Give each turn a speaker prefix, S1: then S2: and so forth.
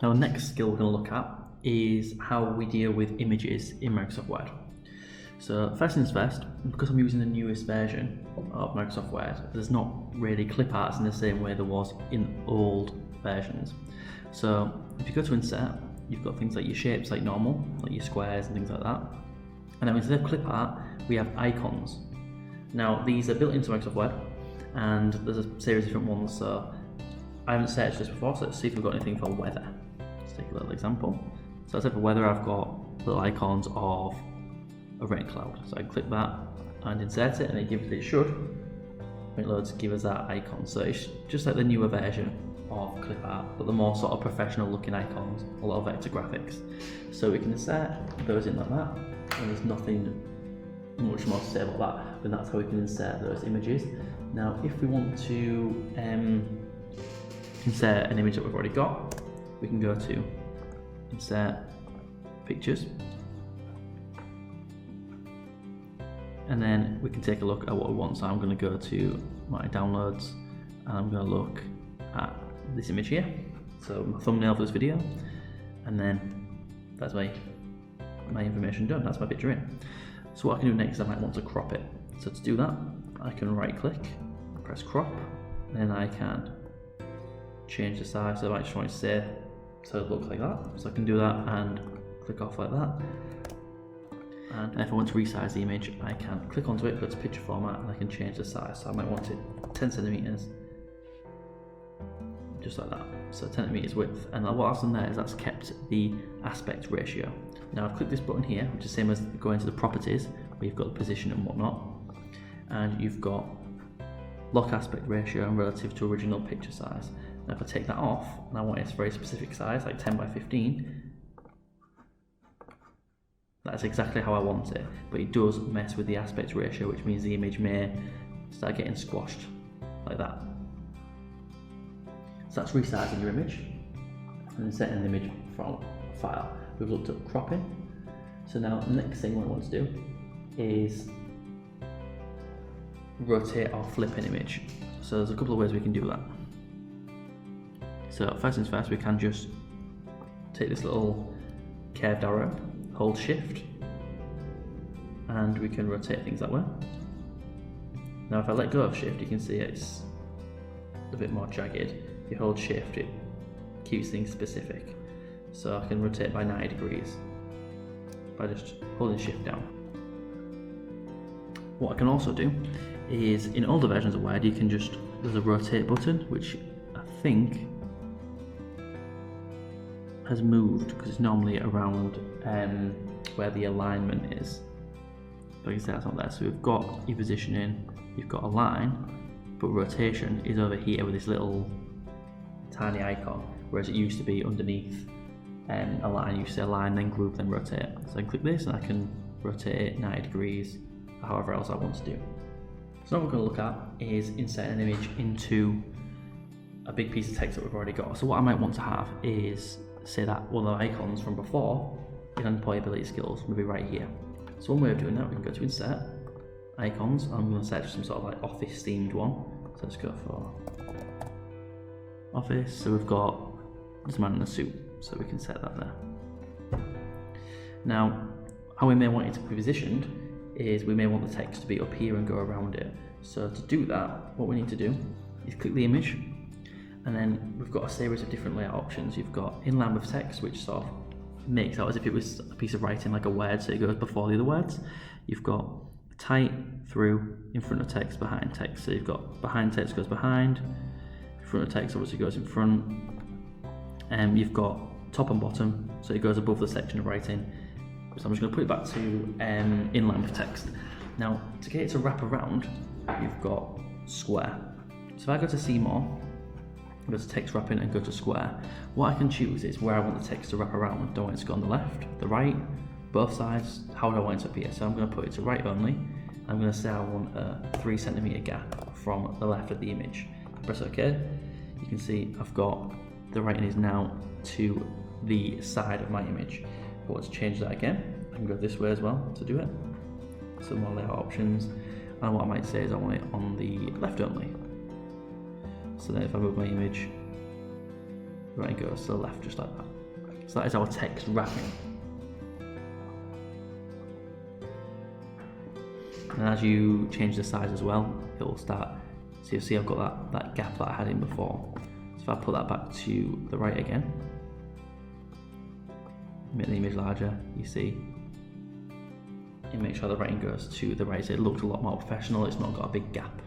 S1: Now the next skill we're going to look at is how we deal with images in Microsoft Word. So first things first, because I'm using the newest version of Microsoft Word, there's not really clip arts in the same way there was in old versions. So if you go to insert, you've got things like your shapes like normal, like your squares and things like that. And then instead of clip art, we have icons. Now these are built into Microsoft Word, and there's a series of different ones. So I haven't searched this before, so let's see if we've got anything for weather. Let's take a little example. So let's say for weather, I've got little icons of a rain cloud. So I click that and insert it, and it should, when it loads, give us that icon. So it's just like the newer version of clip art, but the more sort of professional looking icons, a lot of vector graphics. So we can insert those in like that, and there's nothing much more to say about that, but that's how we can insert those images. Now if we want to insert an image that we've already got, we can go to insert pictures, and then we can take a look at what we want. So I'm going to go to my downloads, and I'm going to look at this image here, so my thumbnail for this video, and then that's my information done, that's my picture in. So what I can do next is I might want to crop it. So to do that, I can right click, press crop, and then I can change the size. So I might just want to say, so it looks like that. So I can do that and click off like that. And if I want to resize the image, I can click onto it, go to picture format, and I can change the size. So I might want it 10 centimeters, just like that. So 10 centimeters width. And what I've done there is that's kept the aspect ratio. Now I've clicked this button here, which is the same as going to the properties, where you've got the position and whatnot. And you've got lock aspect ratio and relative to original picture size. Now if I take that off, and I want it a very specific size, like 10 by 15, that's exactly how I want it, but it does mess with the aspect ratio, which means the image may start getting squashed, like that. So that's resizing your image, and then setting the image from file. We've looked at cropping. So now the next thing what I want to do is rotate or flip an image. So there's a couple of ways we can do that. So first things first, we can just take this little curved arrow, hold shift, and we can rotate things that way. Now if I let go of shift, you can see it's a bit more jagged. If you hold shift, it keeps things specific. So I can rotate by 90 degrees by just holding shift down. What I can also do is, in older versions of Word, you can just, there's a rotate button, which I think has moved, because it's normally around where the alignment is. But you can see that's not there. So we've got your positioning, you've got align, but rotation is over here with this little tiny icon, whereas it used to be underneath align. You say align, then group, then rotate. So I can click this and I can rotate it 90 degrees, or however else I want to do. So what we're going to look at is inserting an image into a big piece of text that we've already got. So what I might want to have is, say that one of the icons from before in employability skills, maybe right here. So one way of doing that, we can go to insert, icons, and I'm going to search for some sort of like office themed one. So let's go for office. So we've got this man in a suit, so we can set that there. Now, how we may want it to be positioned is we may want the text to be up here and go around it. So to do that, what we need to do is click the image, and then we've got a series of different layout options. You've got inline with text, which sort of makes out as if it was a piece of writing, like a word, so it goes before the other words. You've got tight, through, in front of text, behind text. So you've got behind text goes behind, in front of text obviously goes in front. You've got top and bottom, so it goes above the section of writing. So I'm just going to put it back to inline with text. Now, to get it to wrap around, you've got square. So if I go to see more, go to text wrapping and go to square, what I can choose is where I want the text to wrap around. Do I want it to go on the left, the right, both sides? How do I want it to appear? So I'm going to put it to right only. I'm going to say I want a 3 centimeter gap from the left of the image. Press OK. You can see I've got the writing is now to the side of my image. If I want to change that again, I can go this way as well to do it. So more layout options. And what I might say is I want it on the left only. So then if I move my image the writing goes to the left, just like that. So that is our text wrapping. And as you change the size as well, it will start, so you'll see I've got that gap that I had in before. So if I put that back to the right again, make the image larger, you see, and make sure the writing goes to the right, so it looks a lot more professional, it's not got a big gap.